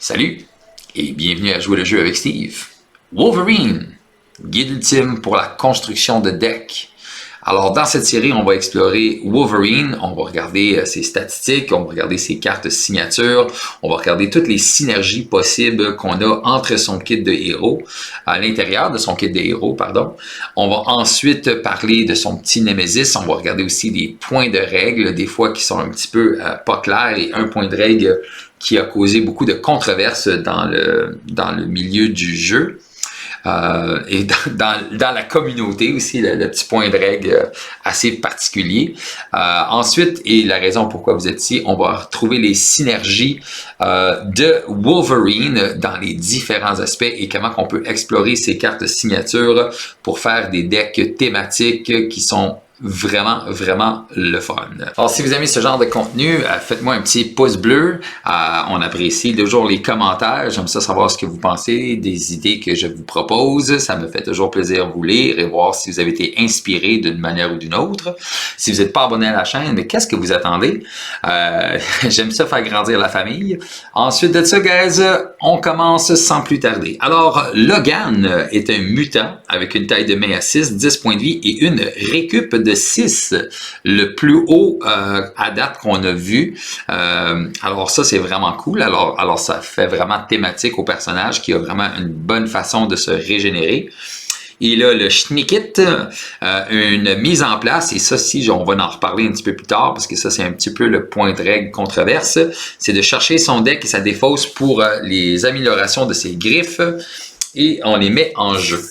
Salut et bienvenue à jouer le jeu avec Steve. Wolverine, guide ultime pour la construction de decks. Alors dans cette série, on va explorer Wolverine, on va regarder ses statistiques, on va regarder ses cartes signature, on va regarder toutes les synergies possibles qu'on a entre son kit de héros, à l'intérieur de son kit de héros, pardon. On va ensuite parler de son petit Nemesis, on va regarder aussi des points de règle, des fois qui sont un petit peu pas clairs, et un point de règle qui a causé beaucoup de controverses dans le milieu du jeu. Et dans la communauté aussi, le petit point de règle assez particulier. Ensuite, et la raison pourquoi vous êtes ici, on va retrouver les synergies de Wolverine dans les différents aspects et comment on peut explorer ces cartes signature pour faire des decks thématiques qui sont vraiment le fun. Alors, si vous aimez ce genre de contenu, faites-moi un petit pouce bleu. On apprécie toujours les commentaires. J'aime ça savoir ce que vous pensez, des idées que je vous propose. Ça me fait toujours plaisir de vous lire et voir si vous avez été inspiré d'une manière ou d'une autre. Si vous n'êtes pas abonné à la chaîne, mais qu'est-ce que vous attendez? J'aime ça faire grandir la famille. Ensuite de ça, guys, on commence sans plus tarder. Alors, Logan est un mutant avec une taille de main à 6, 10 points de vie et une récup de 6, le plus haut à date qu'on a vu. Alors ça, c'est vraiment cool. Alors ça fait vraiment thématique au personnage qui a vraiment une bonne façon de se régénérer. Il a le Schnickit, une mise en place, et ça, si on va en reparler un petit peu plus tard, parce que ça, c'est un petit peu le point de règle controverse, c'est de chercher son deck et sa défausse pour les améliorations de ses griffes, et on les met en jeu.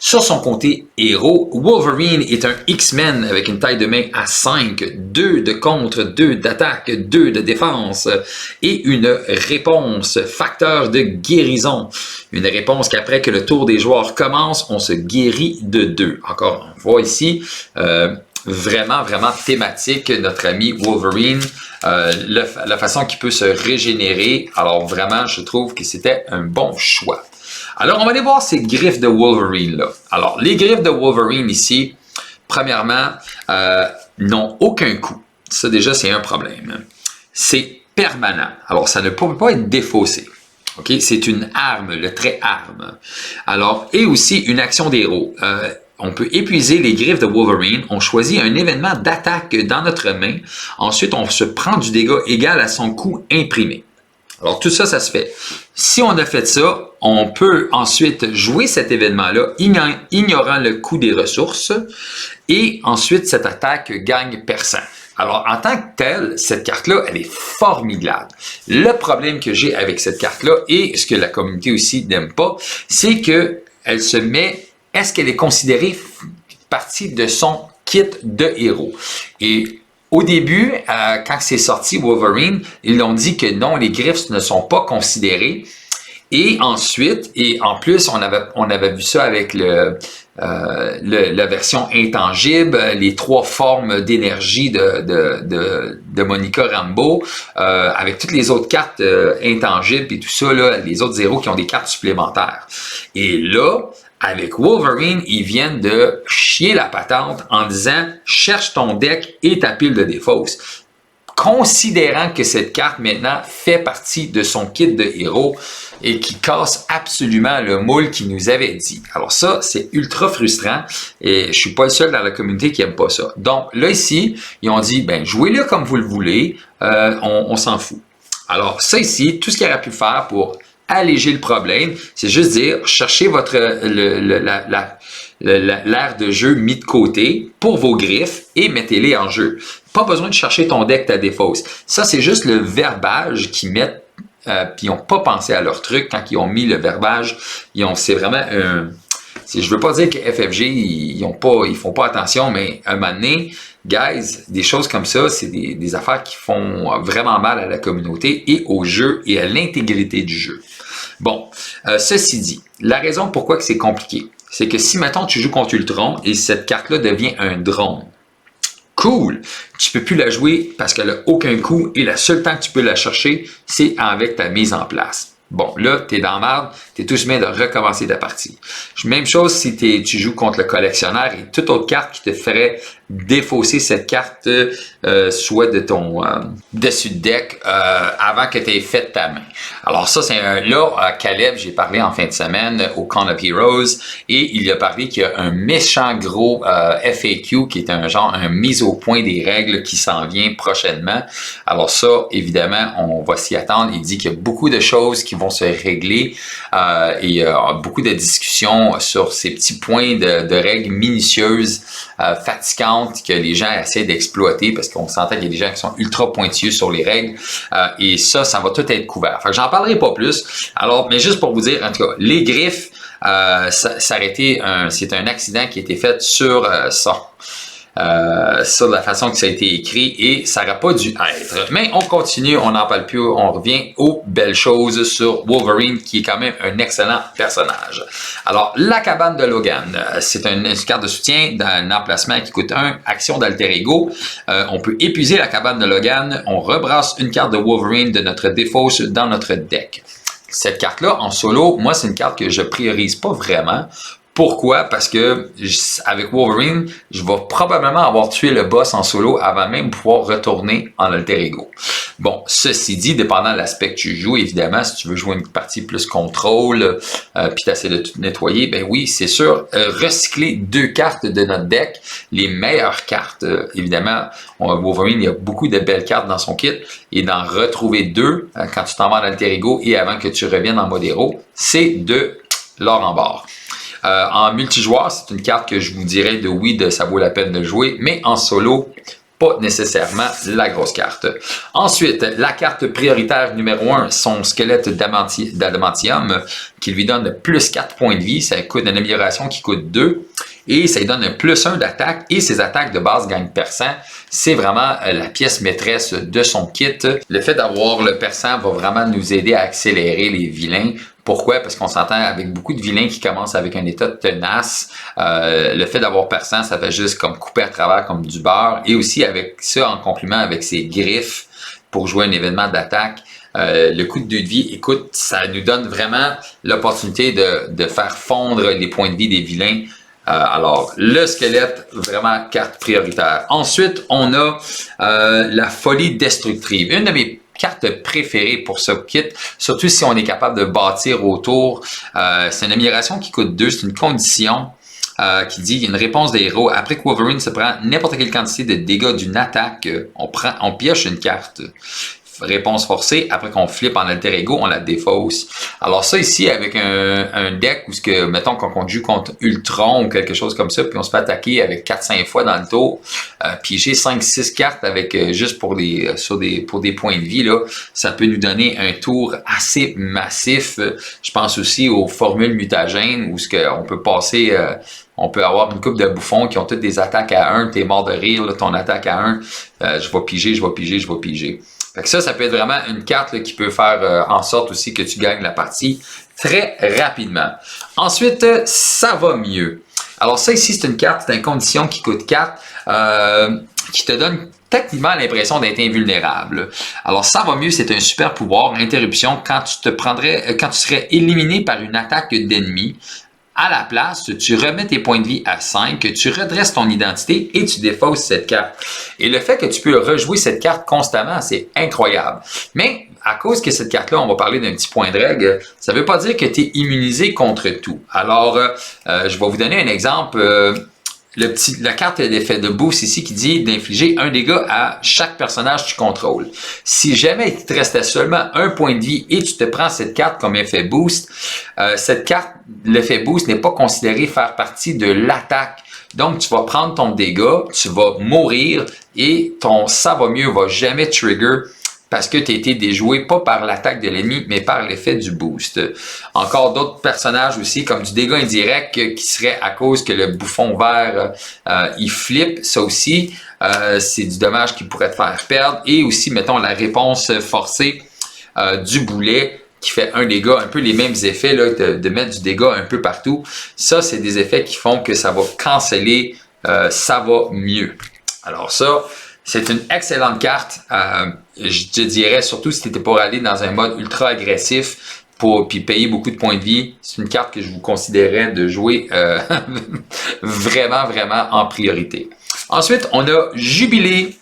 Sur son côté héros, Wolverine est un X-Men avec une taille de main à 5, 2 de contre, 2 d'attaque, 2 de défense et une réponse, facteur de guérison. Une réponse qu'après que le tour des joueurs commence, on se guérit de 2. Encore, on voit ici, vraiment thématique, notre ami Wolverine, la façon qu'il peut se régénérer. Alors vraiment, je trouve que c'était un bon choix. Alors, on va aller voir ces griffes de Wolverine là. Alors, les griffes de Wolverine ici, premièrement, n'ont aucun coup. Ça, déjà, c'est un problème. C'est permanent. Alors, ça ne peut pas être défaussé. OK? C'est une arme, le trait arme. Alors, et aussi une action d'héros. On peut épuiser les griffes de Wolverine. On choisit un événement d'attaque dans notre main. Ensuite, on se prend du dégât égal à son coup imprimé. Alors, tout ça, ça se fait. Si on a fait ça, on peut ensuite jouer cet événement-là, ignorant le coût des ressources, et ensuite, cette attaque gagne percent. Alors, en tant que telle, cette carte-là, elle est formidable. Le problème que j'ai avec cette carte-là, et ce que la communauté aussi n'aime pas, c'est qu'elle se met, est-ce qu'elle est considérée partie de son kit de héros? Et au début, quand c'est sorti Wolverine, ils ont dit que non, les griffes ne sont pas considérées. Et ensuite, et en plus, on avait vu ça avec la version intangible, les 3 formes d'énergie de Monica Rambeau, avec toutes les autres cartes intangibles et tout ça, là, les autres héros qui ont des cartes supplémentaires. Et là, avec Wolverine, ils viennent de chier la patente en disant « Cherche ton deck et ta pile de défausse ». Considérant que cette carte maintenant fait partie de son kit de héros et qui casse absolument le moule qu'il nous avait dit. Alors ça, c'est ultra frustrant et je suis pas le seul dans la communauté qui aime pas ça. Donc là ici, ils ont dit, ben jouez-le comme vous le voulez, on s'en fout. Alors ça ici, tout ce qu'il aurait pu faire pour alléger le problème, c'est juste dire, cherchez l'aire de jeu mis de côté pour vos griffes et mettez-les en jeu. Pas besoin de chercher ton deck, ta défausse. Ça, c'est juste le verbage qu'ils mettent, puis ils n'ont pas pensé à leur truc quand ils ont mis le verbage. C'est vraiment un... Je veux pas dire que FFG, ils font pas attention, mais à un moment donné, guys, des choses comme ça, c'est des affaires qui font vraiment mal à la communauté et au jeu et à l'intégrité du jeu. Bon, ceci dit, la raison pourquoi c'est compliqué, c'est que si, mettons, tu joues contre Ultron et cette carte-là devient un drone, cool, tu peux plus la jouer parce qu'elle n'a aucun coût et le seul temps que tu peux la chercher, c'est avec ta mise en place. Bon, là, t'es dans la merde, t'es tout semaine de recommencer ta partie. Même chose si tu joues contre le collectionneur et toute autre carte qui te ferait défausser cette carte soit de ton dessus de deck avant que tu aies fait ta main. Alors ça, c'est Caleb, j'ai parlé en fin de semaine au Con of Heroes et il a parlé qu'il y a un méchant gros FAQ qui est un mise au point des règles qui s'en vient prochainement. Alors ça, évidemment, on va s'y attendre. Il dit qu'il y a beaucoup de choses qui vont se régler et beaucoup de discussions sur ces petits points de règles minutieuses, fatigantes que les gens essaient d'exploiter parce qu'on s'entend qu'il y a des gens qui sont ultra pointilleux sur les règles et ça va tout être couvert. Fait que j'en parlerai pas plus. Alors, mais juste pour vous dire, en tout cas, les griffes, c'est un accident qui a été fait sur sur la façon que ça a été écrit et ça n'aurait pas dû être. Mais on continue, on n'en parle plus, on revient aux belles choses sur Wolverine qui est quand même un excellent personnage. Alors, la cabane de Logan, c'est une carte de soutien d'un emplacement qui coûte 1, action d'alter ego. On peut épuiser la cabane de Logan, on rebrasse une carte de Wolverine de notre défausse dans notre deck. Cette carte-là, en solo, moi, c'est une carte que je priorise pas vraiment. Pourquoi? Parce que avec Wolverine, je vais probablement avoir tué le boss en solo avant même de pouvoir retourner en alter ego. Bon, ceci dit, dépendant de l'aspect que tu joues, évidemment, si tu veux jouer une partie plus contrôle, puis tu essaies de tout nettoyer, ben oui, c'est sûr, recycler 2 cartes de notre deck, les meilleures cartes, évidemment, Wolverine, il y a beaucoup de belles cartes dans son kit, et d'en retrouver 2 quand tu t'en vas en alter ego et avant que tu reviennes en mode héros, c'est de l'or en barre. En multijoueur, c'est une carte que je vous dirais ça vaut la peine de jouer, mais en solo, pas nécessairement la grosse carte. Ensuite, la carte prioritaire numéro 1, son squelette d'adamantium, qui lui donne plus 4 points de vie. Ça coûte une amélioration qui coûte 2. Et ça lui donne un plus 1 d'attaque et ses attaques de base gagnent perçant. C'est vraiment la pièce maîtresse de son kit. Le fait d'avoir le perçant va vraiment nous aider à accélérer les vilains. Pourquoi? Parce qu'on s'entend avec beaucoup de vilains qui commencent avec un état tenace. Le fait d'avoir perçant, ça fait juste comme couper à travers comme du beurre. Et aussi avec ça en complément avec ses griffes pour jouer un événement d'attaque. Le coup de 2 de vie, écoute, ça nous donne vraiment l'opportunité de faire fondre les points de vie des vilains. Alors, le squelette, vraiment carte prioritaire. Ensuite, on a la folie destructrive. Une de mes cartes préférées pour ce kit, surtout si on est capable de bâtir autour. C'est une amélioration qui coûte 2, c'est une condition qui dit qu'il y a une réponse des héros. Après que Wolverine se prend n'importe quelle quantité de dégâts d'une attaque, on pioche une carte. Réponse forcée, après qu'on flippe en alter ego, on la défausse. Alors ça ici, avec un deck où, mettons qu'on joue contre Ultron ou quelque chose comme ça, puis on se fait attaquer avec 4-5 fois dans le tour, piéger 5-6 cartes avec juste pour des points de vie, là, ça peut nous donner un tour assez massif. Je pense aussi aux formules mutagènes où on peut passer... on peut avoir une couple de bouffons qui ont toutes des attaques à 1, t'es mort de rire, là, ton attaque à 1, je vais piger. Fait que ça peut être vraiment une carte là, qui peut faire en sorte aussi que tu gagnes la partie très rapidement. Ensuite, ça va mieux. Alors ça ici, c'est une carte, c'est une condition qui coûte 4, qui te donne techniquement l'impression d'être invulnérable. Alors ça va mieux, c'est un super pouvoir, interruption, quand tu serais éliminé par une attaque d'ennemi. À la place, tu remets tes points de vie à 5, tu redresses ton identité et tu défausses cette carte. Et le fait que tu peux rejouer cette carte constamment, c'est incroyable. Mais à cause que cette carte-là, on va parler d'un petit point de règle, ça ne veut pas dire que tu es immunisé contre tout. Alors, je vais vous donner un exemple. La carte d'effet de boost ici qui dit d'infliger un dégât à chaque personnage que tu contrôles. Si jamais il te restait seulement un point de vie et tu te prends cette carte comme effet boost, cette carte, l'effet boost n'est pas considéré faire partie de l'attaque. Donc, tu vas prendre ton dégât, tu vas mourir et ton ça va mieux va jamais trigger parce que tu as été déjoué pas par l'attaque de l'ennemi, mais par l'effet du boost. Encore d'autres personnages aussi, comme du dégât indirect qui serait à cause que le bouffon vert, il flippe. Ça aussi, c'est du dommage qui pourrait te faire perdre. Et aussi, mettons, la réponse forcée du boulet qui fait un dégât, un peu les mêmes effets, là, de mettre du dégât un peu partout. Ça, c'est des effets qui font que ça va canceller, ça va mieux. Alors ça, c'est une excellente carte. Je te dirais, surtout si tu étais pour aller dans un mode ultra agressif, puis payer beaucoup de points de vie, c'est une carte que je vous considérais de jouer vraiment, vraiment en priorité. Ensuite, on a Jubilé.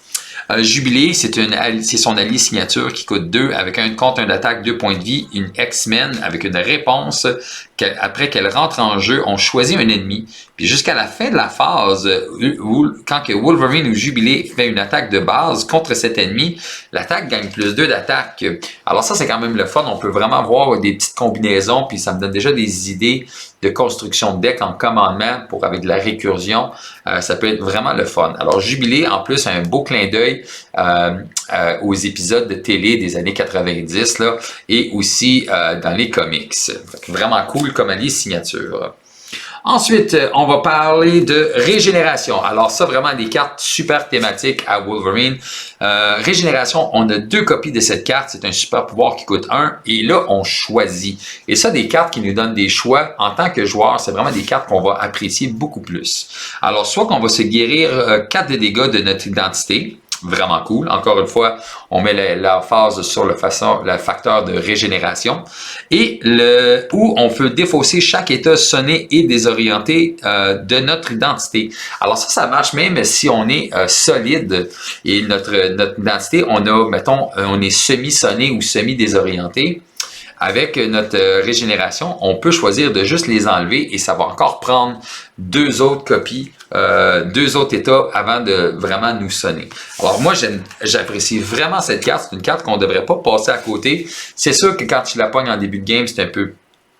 Jubilé, c'est son allié signature qui coûte 2 avec un compte, un d'attaque, 2 points de vie, une X-Men avec une réponse. Après qu'elle rentre en jeu, on choisit un ennemi. Puis jusqu'à la fin de la phase, quand que Wolverine ou Jubilé fait une attaque de base contre cet ennemi, l'attaque gagne plus 2 d'attaque. Alors ça, c'est quand même le fun. On peut vraiment voir des petites combinaisons, puis ça me donne déjà des idées de construction de deck en commandement avec de la récursion. Ça peut être vraiment le fun. Alors Jubilé, en plus, a un beau clin d'œil aux épisodes de télé des années 90 là, et aussi dans les comics. Vraiment cool comme allié signature. Ensuite, on va parler de régénération. Alors ça, vraiment des cartes super thématiques à Wolverine. Régénération, on a 2 copies de cette carte. C'est un super pouvoir qui coûte 1. Et là, on choisit. Et ça, des cartes qui nous donnent des choix. En tant que joueur, c'est vraiment des cartes qu'on va apprécier beaucoup plus. Alors, soit qu'on va se guérir 4 de dégâts de notre identité. Vraiment cool. Encore une fois, on met la phase sur le facteur de régénération. Et où on peut défausser chaque état sonné et désorienté de notre identité. Alors ça marche même si on est solide et notre identité, on est semi-sonné ou semi-désorienté. Avec notre régénération, on peut choisir de juste les enlever et ça va encore prendre 2 autres copies, 2 autres états avant de vraiment nous sonner. Alors moi, j'apprécie vraiment cette carte. C'est une carte qu'on ne devrait pas passer à côté. C'est sûr que quand tu la pognes en début de game, c'est un peu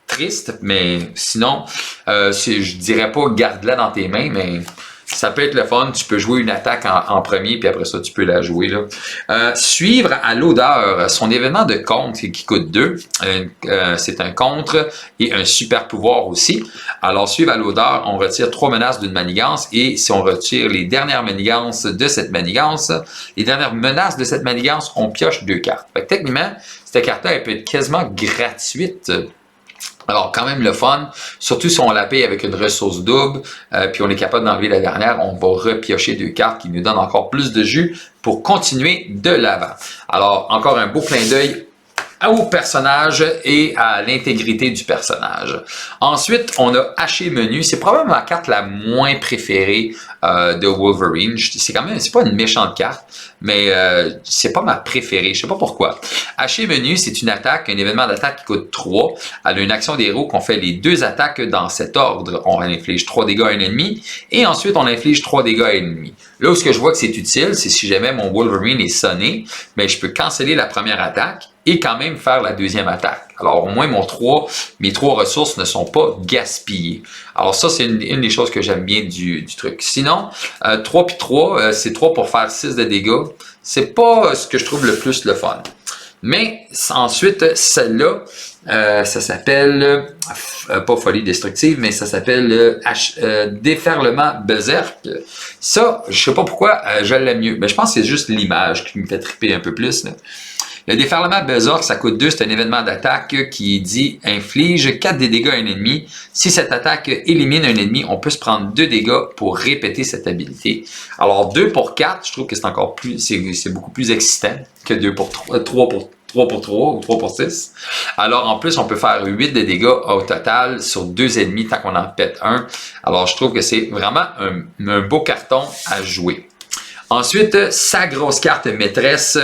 triste, mais sinon, je dirais pas garde-la dans tes mains, mais ça peut être le fun. Tu peux jouer une attaque en premier, puis après ça, tu peux la jouer. Là. Suivre à l'odeur, son événement de contre qui coûte 2. C'est un contre et un super pouvoir aussi. Alors, suivre à l'odeur, on retire 3 menaces d'une manigance. Et si on retire les dernières manigances de cette manigance, les dernières menaces de cette manigance, on pioche 2 cartes. Fait que, techniquement, cette carte-là, elle peut être quasiment gratuite. Alors, quand même le fun, surtout si on la paye avec une ressource double, puis on est capable d'enlever la dernière, on va repiocher 2 cartes qui nous donnent encore plus de jus pour continuer de l'avant. Alors, encore un beau clin d'œil au personnage et à l'intégrité du personnage. Ensuite, on a haché menu. C'est probablement la carte la moins préférée de Wolverine. C'est pas une méchante carte, mais c'est pas ma préférée. Je sais pas pourquoi. Haché menu, c'est une attaque, un événement d'attaque qui coûte 3. Elle a une action d'héros qu'on fait les 2 attaques dans cet ordre. On inflige 3 dégâts à un ennemi et ensuite on inflige 3 dégâts à l'ennemi. Là où ce que je vois que c'est utile, c'est si jamais mon Wolverine est sonné, mais je peux canceller la première attaque et quand même faire la deuxième attaque. Alors, au moins, mes 3 ressources ne sont pas gaspillées. Alors ça, c'est une des choses que j'aime bien du truc. Sinon, 3 puis 3, c'est 3 pour faire 6 de dégâts. C'est pas ce que je trouve le plus le fun. Mais ensuite, celle-là, ça s'appelle, pas folie destructive, mais ça s'appelle déferlement berserk. Ça, je sais pas pourquoi je l'aime mieux. Mais je pense que c'est juste l'image qui me fait triper un peu plus. Là. Le déferlement berserk, ça coûte 2, c'est un événement d'attaque qui dit inflige 4 des dégâts à un ennemi. Si cette attaque élimine un ennemi, on peut se prendre 2 dégâts pour répéter cette habilité. Alors 2 pour 4, je trouve que c'est encore plus, c'est beaucoup plus excitant que 2 pour 3, 3 pour 3 ou 3 pour 6. Alors en plus, on peut faire 8 de dégâts au total sur 2 ennemis tant qu'on en pète un. Alors je trouve que c'est vraiment un beau carton à jouer. Ensuite, sa grosse carte maîtresse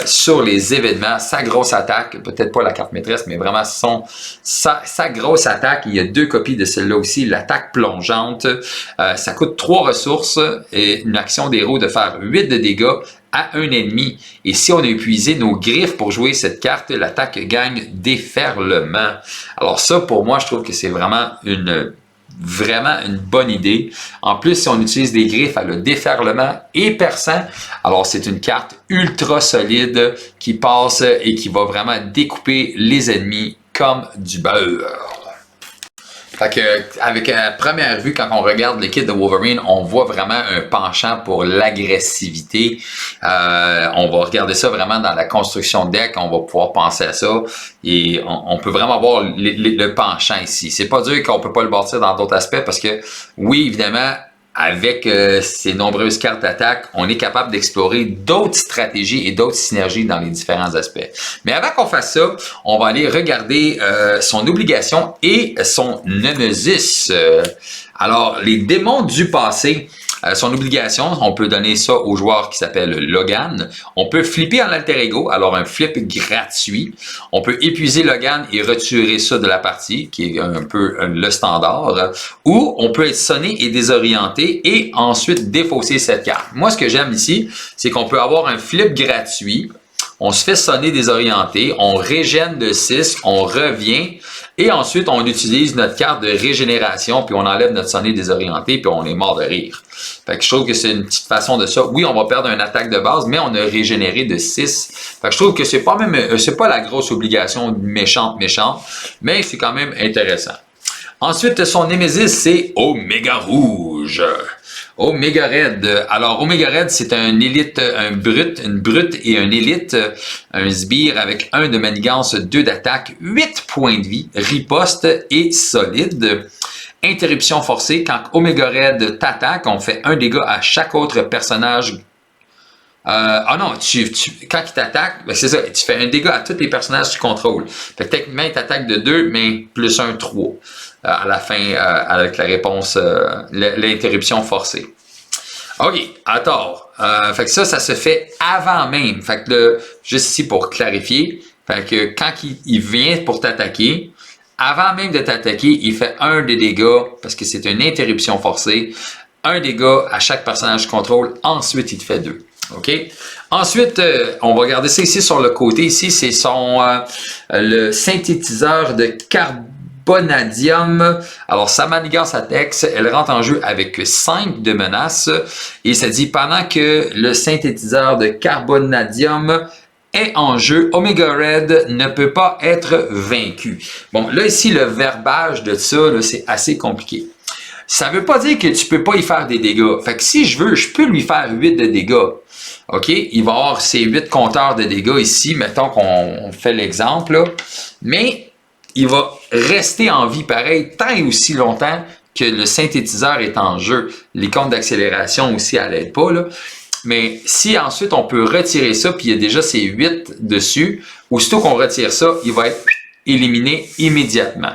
sur les événements, sa grosse attaque, peut-être pas la carte maîtresse, mais vraiment sa grosse attaque. Il y a 2 copies de celle-là aussi, l'attaque plongeante. Ça coûte 3 ressources et une action d'héros de faire 8 de dégâts à un ennemi. Et si on a épuisé nos griffes pour jouer cette carte, l'attaque gagne déferlement. Alors ça, pour moi, je trouve que c'est vraiment une bonne idée. En plus, si on utilise des griffes, elle a déferlement et perçant. Alors, c'est une carte ultra solide qui passe et qui va vraiment découper les ennemis comme du beurre. Fait que, avec à première vue, quand on regarde le kit de Wolverine, on voit vraiment un penchant pour l'agressivité. On va regarder ça vraiment dans la construction de deck, on va pouvoir penser à ça. Et on peut vraiment voir le penchant ici. C'est pas dur qu'on peut pas le bâtir dans d'autres aspects parce que, oui, évidemment, avec ces nombreuses cartes d'attaque, on est capable d'explorer d'autres stratégies et d'autres synergies dans les différents aspects. Mais avant qu'on fasse ça, on va aller regarder son obligation et son nemesis. Alors, les démons du passé, son obligation, on peut donner ça au joueur qui s'appelle Logan. On peut flipper en alter ego, alors un flip gratuit. On peut épuiser Logan et retirer ça de la partie, qui est un peu le standard. Ou on peut être sonné et désorienté et ensuite défausser cette carte. Moi, ce que j'aime ici, c'est qu'on peut avoir un flip gratuit. On se fait sonner désorienté, on régène de 6, on revient et ensuite on utilise notre carte de régénération puis on enlève notre sonné désorienté puis on est mort de rire. Fait que je trouve que c'est une petite façon de ça. Oui, on va perdre une attaque de base, mais on a régénéré de 6. Fait que je trouve que c'est pas la grosse obligation méchante, mais c'est quand même intéressant. Ensuite, son Némésis, c'est Oméga Rouge. Oméga Red. Alors, Oméga Red, c'est un élite, une brute et un élite, un sbire avec 1 de manigance, 2 d'attaque, 8 points de vie, riposte et solide. Interruption forcée. Quand Oméga Red t'attaque, on fait 1 dégât à chaque autre personnage. Non, quand il t'attaque, ben c'est ça, tu fais 1 dégât à tous les personnages que tu contrôles. Fait que techniquement, il t'attaque de 2, mais plus 1, 3. À la fin, avec la réponse, l'interruption forcée. OK, à tort. Fait que ça se fait avant même. Fait que juste ici pour clarifier, fait que quand il vient pour t'attaquer, avant même de t'attaquer, il fait 1 de dégâts, parce que c'est une interruption forcée, 1 dégât à chaque personnage que tu contrôles, ensuite il te fait 2. OK? Ensuite, on va regarder ça ici sur le côté. Ici, c'est le synthétiseur de carbonadium. Alors, sa manigance à texte, elle rentre en jeu avec 5 de menaces. Et ça dit, pendant que le synthétiseur de carbonadium est en jeu, Oméga Red ne peut pas être vaincu. Bon, là, ici, le verbage de ça, c'est assez compliqué. Ça ne veut pas dire que tu ne peux pas y faire des dégâts. Fait que si je veux, je peux lui faire 8 de dégâts. OK? Il va avoir ses 8 compteurs de dégâts ici. Mettons qu'on fait l'exemple, là. Mais il va rester en vie pareil tant et aussi longtemps que le synthétiseur est en jeu. Les comptes d'accélération aussi, elle n'aide pas, là. Mais si ensuite on peut retirer ça, puis il y a déjà ces 8 dessus, aussitôt qu'on retire ça, il va être éliminé immédiatement.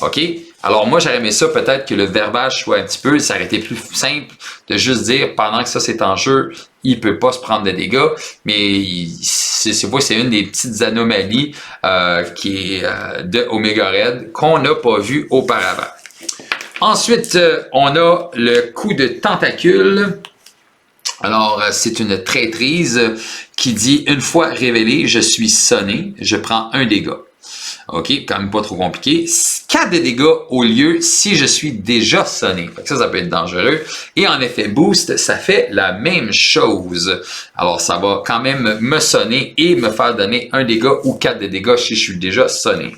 OK? Alors moi, j'aurais aimé ça peut-être que le verbage soit un petit peu, ça aurait été plus simple de juste dire pendant que ça c'est en jeu, il ne peut pas se prendre de dégâts, mais c'est une des petites anomalies qui est de Oméga Red qu'on n'a pas vu auparavant. Ensuite, on a le coup de tentacule. Alors, c'est une traîtrise qui dit, une fois révélé, je suis sonné, je prends 1 dégât. OK, quand même pas trop compliqué. 4 de dégâts au lieu si je suis déjà sonné. Fait que ça peut être dangereux. Et en effet boost, ça fait la même chose. Alors, ça va quand même me sonner et me faire donner 1 dégât ou 4 de dégâts si je suis déjà sonné.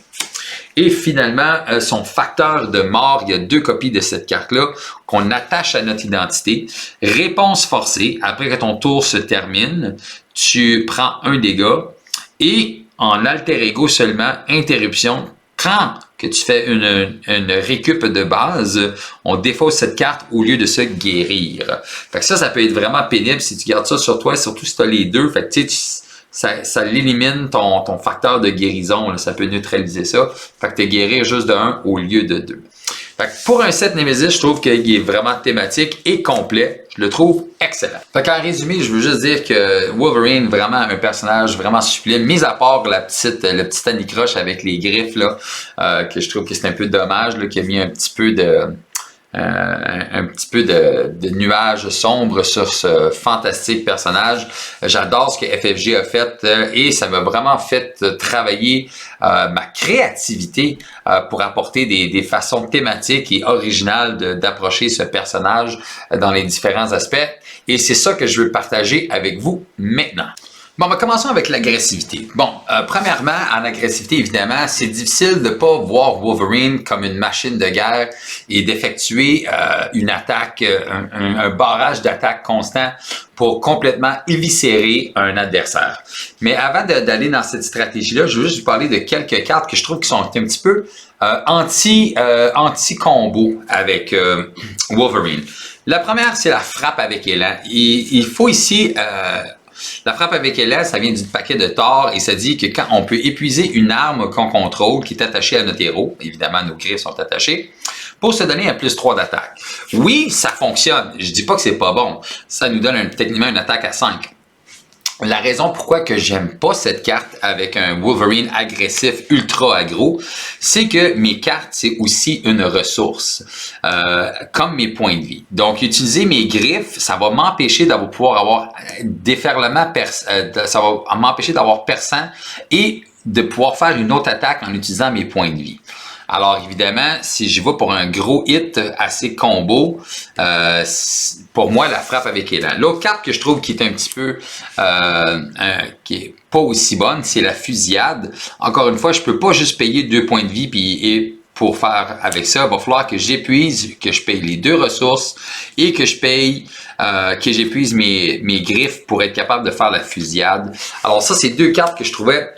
Et finalement, son facteur de mort, il y a 2 copies de cette carte-là qu'on attache à notre identité. Réponse forcée, après que ton tour se termine, tu prends 1 dégât et en alter ego seulement, interruption, quand que tu fais une récup de base, on défausse cette carte au lieu de se guérir. Fait que ça peut être vraiment pénible si tu gardes ça sur toi, surtout si tu as les deux. Fait que tu sais, ça l'élimine ton facteur de guérison, là, ça peut neutraliser ça. Fait que tu es guérir juste de 1 au lieu de 2. Fait que pour un set Nemesis, je trouve qu'il est vraiment thématique et complet. Je le trouve excellent. Fait qu'en résumé, je veux juste dire que Wolverine, vraiment un personnage vraiment sublime, mis à part le petit anicroche avec les griffes, là, que je trouve que c'est un peu dommage, là, qui a mis un petit peu de nuages sombres sur ce fantastique personnage. J'adore ce que FFG a fait et ça m'a vraiment fait travailler ma créativité pour apporter des façons thématiques et originales d'approcher ce personnage dans les différents aspects. Et c'est ça que je veux partager avec vous maintenant. Bon, commençons avec l'agressivité. Bon, premièrement, en agressivité, évidemment, c'est difficile de ne pas voir Wolverine comme une machine de guerre et d'effectuer une attaque, un barrage d'attaque constant pour complètement éviscérer un adversaire. Mais avant d'aller dans cette stratégie-là, je veux juste vous parler de quelques cartes que je trouve qui sont un petit peu anti-combo avec Wolverine. La première, c'est la frappe avec élan. Il faut ici... la frappe avec élan, ça vient du paquet de Thor et ça dit que quand on peut épuiser une arme qu'on contrôle qui est attachée à notre héros, évidemment nos griffes sont attachées, pour se donner un plus 3 d'attaque. Oui, ça fonctionne. Je dis pas que c'est pas bon. Ça nous donne techniquement une attaque à 5. La raison pourquoi que j'aime pas cette carte avec un Wolverine agressif ultra aggro, c'est que mes cartes, c'est aussi une ressource, comme mes points de vie. Donc, utiliser mes griffes, ça va m'empêcher d'avoir pouvoir avoir déferlement, ça va m'empêcher d'avoir perçant et de pouvoir faire une autre attaque en utilisant mes points de vie. Alors évidemment, si je vais pour un gros hit assez combo, pour moi, la frappe avec élan. L'autre carte que je trouve qui est un petit peu, qui est pas aussi bonne, c'est la fusillade. Encore une fois, je peux pas juste payer 2 points de vie et pour faire avec ça, il va falloir que j'épuise, que je paye les 2 ressources et que je paye, que j'épuise mes griffes pour être capable de faire la fusillade. Alors ça, c'est 2 cartes que je trouvais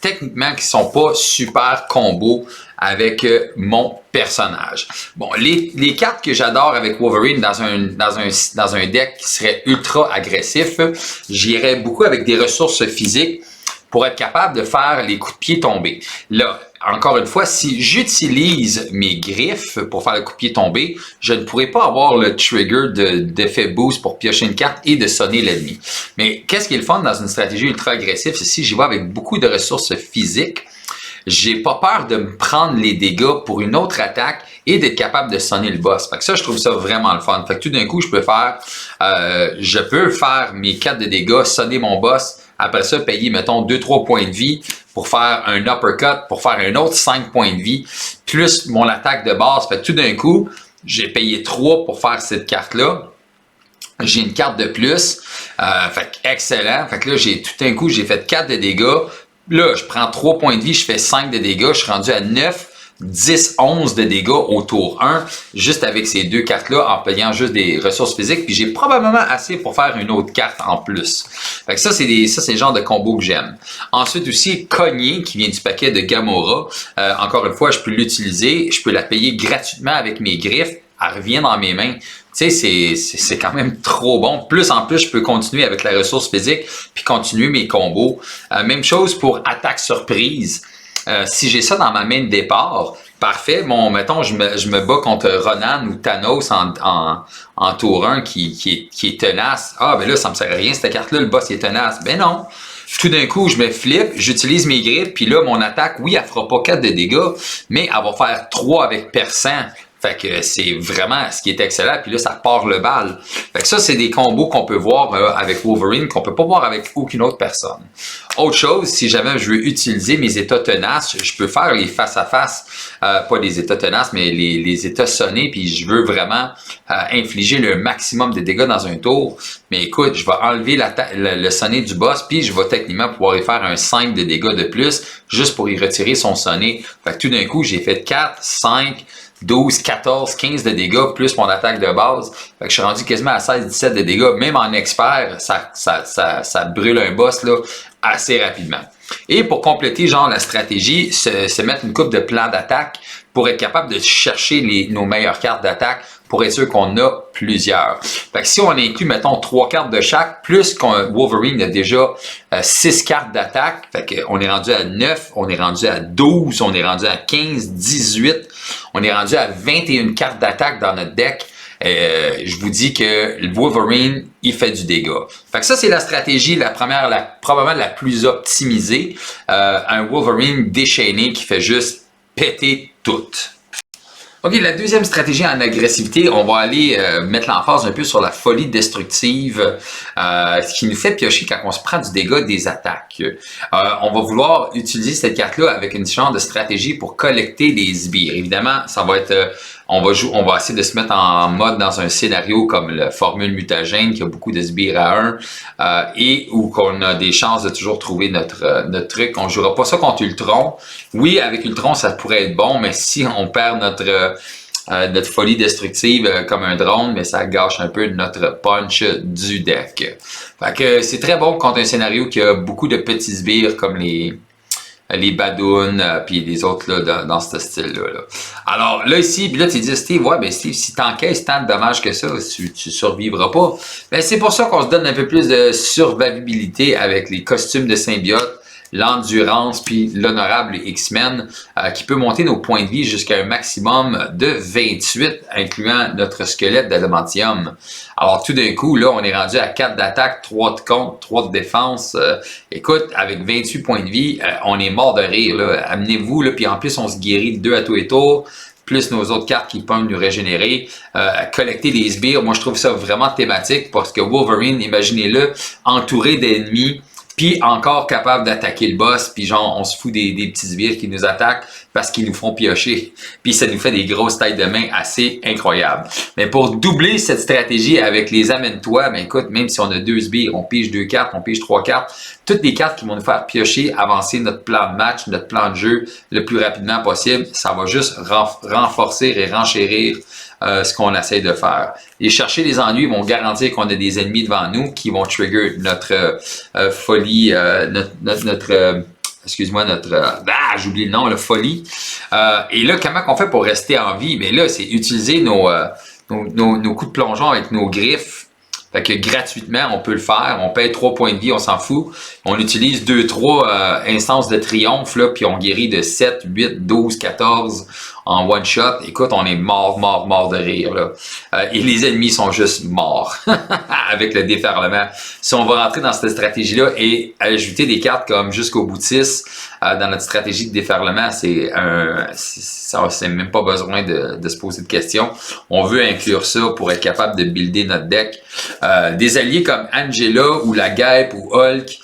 techniquement qui sont pas super combo avec mon personnage. Bon, les cartes que j'adore avec Wolverine dans un deck qui serait ultra agressif, j'irais beaucoup avec des ressources physiques pour être capable de faire les coups de pied tombés. Là, encore une fois, si j'utilise mes griffes pour faire le coup de pied tombé, je ne pourrais pas avoir le trigger d'effet boost pour piocher une carte et de sonner l'ennemi. Mais qu'est-ce qui est le fun dans une stratégie ultra agressive, c'est si j'y vais avec beaucoup de ressources physiques, j'ai pas peur de me prendre les dégâts pour une autre attaque et d'être capable de sonner le boss. Fait que ça, je trouve ça vraiment le fun. Fait que tout d'un coup, je peux faire mes 4 de dégâts, sonner mon boss, après ça, payer, mettons, 2-3 points de vie pour faire un uppercut, pour faire un autre 5 points de vie, plus mon attaque de base. Fait que tout d'un coup, j'ai payé 3 pour faire cette carte-là. J'ai une carte de plus. Fait que excellent. Fait que là, tout d'un coup, j'ai fait 4 de dégâts. Là, je prends 3 points de vie, je fais 5 de dégâts, je suis rendu à 9, 10, 11 de dégâts au tour 1, juste avec ces 2 cartes-là, en payant juste des ressources physiques, puis j'ai probablement assez pour faire une autre carte en plus. Fait que ça, c'est le genre de combo que j'aime. Ensuite aussi, Cogner, qui vient du paquet de Gamora. Encore une fois, je peux l'utiliser, je peux la payer gratuitement avec mes griffes, elle revient dans mes mains. Tu sais, c'est quand même trop bon. Plus en plus, je peux continuer avec la ressource physique puis continuer mes combos. Même chose pour attaque surprise. Si j'ai ça dans ma main de départ, parfait. Bon, mettons, je me bats contre Ronan ou Thanos en tour 1 qui est tenace. Ah, ben là, ça me sert à rien, cette carte-là, le boss est tenace. Ben non. Tout d'un coup, je me flippe, j'utilise mes griffes, puis là, mon attaque, oui, elle fera pas 4 de dégâts, mais elle va faire 3 avec perçant. Fait que c'est vraiment ce qui est excellent. Puis là, ça part le bal. Fait que ça, c'est des combos qu'on peut voir avec Wolverine, qu'on peut pas voir avec aucune autre personne. Autre chose, si jamais je veux utiliser mes états tenaces, je peux faire les face-à-face, pas les états tenaces, mais les états sonnés, puis je veux vraiment infliger le maximum de dégâts dans un tour. Mais écoute, je vais enlever le sonné du boss, puis je vais techniquement pouvoir y faire un 5 de dégâts de plus, juste pour y retirer son sonné. Fait que tout d'un coup, j'ai fait 4, 5, 12, 14, 15 de dégâts, plus mon attaque de base. Fait que je suis rendu quasiment à 16, 17 de dégâts. Même en expert, ça brûle un boss là, assez rapidement. Et pour compléter genre la stratégie, se mettre une coupe de plan d'attaque pour être capable de chercher nos meilleures cartes d'attaque pour être sûr qu'on a plusieurs. Fait que si on inclut, mettons, 3 cartes de chaque, plus qu'un Wolverine a déjà 6 cartes d'attaque, fait qu'on est rendu à 9, on est rendu à 12, on est rendu à 15, 18, on est rendu à 21 cartes d'attaque dans notre deck. Je vous dis que le Wolverine, il fait du dégât. Fait que ça, c'est la stratégie, probablement la plus optimisée. Un Wolverine déchaîné qui fait juste péter tout. OK, la deuxième stratégie en agressivité, on va aller mettre l'emphase un peu sur la folie destructive, ce qui nous fait piocher quand on se prend du dégât des attaques. On va vouloir utiliser cette carte-là avec une genre de stratégie pour collecter des sbires. Évidemment, ça va être... on va essayer de se mettre en mode dans un scénario comme la formule mutagène qui a beaucoup de sbires à 1 et où qu'on a des chances de toujours trouver notre truc. On ne jouera pas ça contre Ultron. Oui, avec Ultron, ça pourrait être bon, mais si on perd notre folie destructive comme un drone, mais ça gâche un peu notre punch du deck. Fait que c'est très bon contre un scénario qui a beaucoup de petits sbires comme les les Badoon, puis les autres là, dans ce style-là. Là. Alors là ici, puis là tu dis Steve, ouais, ben Steve, si t'encaisses tant de dommages que ça, tu survivras pas. Ben c'est pour ça qu'on se donne un peu plus de survivabilité avec les costumes de symbiote, l'endurance puis l'honorable X-Men qui peut monter nos points de vie jusqu'à un maximum de 28, incluant notre squelette d'adamantium. Alors tout d'un coup, là, on est rendu à 4 d'attaque, 3 de contre, 3 de défense. Écoute, avec 28 points de vie, on est mort de rire. Là. Amenez-vous, là, puis en plus, on se guérit de 2 à tous les tours, plus nos autres cartes qui peuvent nous régénérer, collecter des sbires. Moi, je trouve ça vraiment thématique parce que Wolverine, imaginez-le, entouré d'ennemis, puis encore capable d'attaquer le boss, puis genre on se fout des petits sbires qui nous attaquent parce qu'ils nous font piocher, puis ça nous fait des grosses tailles de main assez incroyables. Mais pour doubler cette stratégie avec les amène-toi, ben écoute, même si on a 2 sbires, on pige 2 cartes, on pige 3 cartes, toutes les cartes qui vont nous faire piocher, avancer notre plan de match, notre plan de jeu le plus rapidement possible, ça va juste renforcer et renchérir ce qu'on essaie de faire. Et chercher les ennuis vont garantir qu'on a des ennemis devant nous qui vont trigger notre folie, excuse-moi, j'oublie le nom, la folie. Et là, comment on fait pour rester en vie? Mais là, c'est utiliser nos coups de plongeon avec nos griffes. Fait que gratuitement, on peut le faire. On paye 3 points de vie, on s'en fout. On utilise 2-3 instances de triomphe, là, puis on guérit de 7, 8, 12, 14 en one shot. Écoute, on est mort de rire. Là. Et les ennemis sont juste morts avec le déferlement. Si on va rentrer dans cette stratégie-là et ajouter des cartes comme jusqu'au boutiste dans notre stratégie de déferlement, c'est même pas besoin de se poser de questions. On veut inclure ça pour être capable de builder notre deck. Des alliés comme Angela ou la Guêpe ou Hulk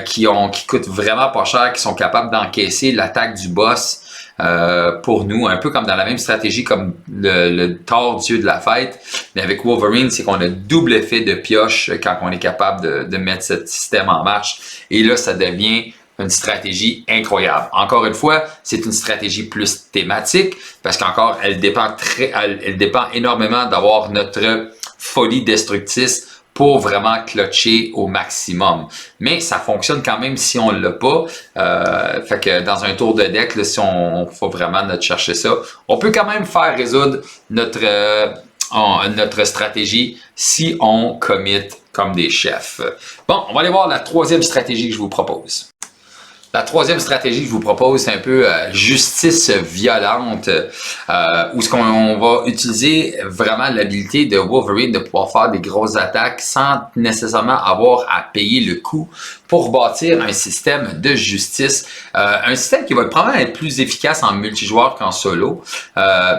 qui coûtent vraiment pas cher, qui sont capables d'encaisser l'attaque du boss pour nous, un peu comme dans la même stratégie comme le Thor, dieu de la fête, mais avec Wolverine, c'est qu'on a double effet de pioche quand on est capable de mettre ce système en marche, et là, ça devient une stratégie incroyable. Encore une fois, c'est une stratégie plus thématique, parce qu'encore, elle dépend énormément d'avoir notre folie destructrice pour vraiment clutcher au maximum. Mais ça fonctionne quand même si on ne l'a pas. Fait que dans un tour de deck, là, si on faut vraiment chercher ça, on peut quand même faire résoudre notre stratégie si on commit comme des chefs. Bon, on va aller voir la troisième stratégie que je vous propose. La troisième stratégie que je vous propose, c'est un peu justice violente, où ce qu'on va utiliser vraiment l'habilité de Wolverine de pouvoir faire des grosses attaques sans nécessairement avoir à payer le coût pour bâtir un système de justice. Un système qui va probablement être plus efficace en multijoueur qu'en solo,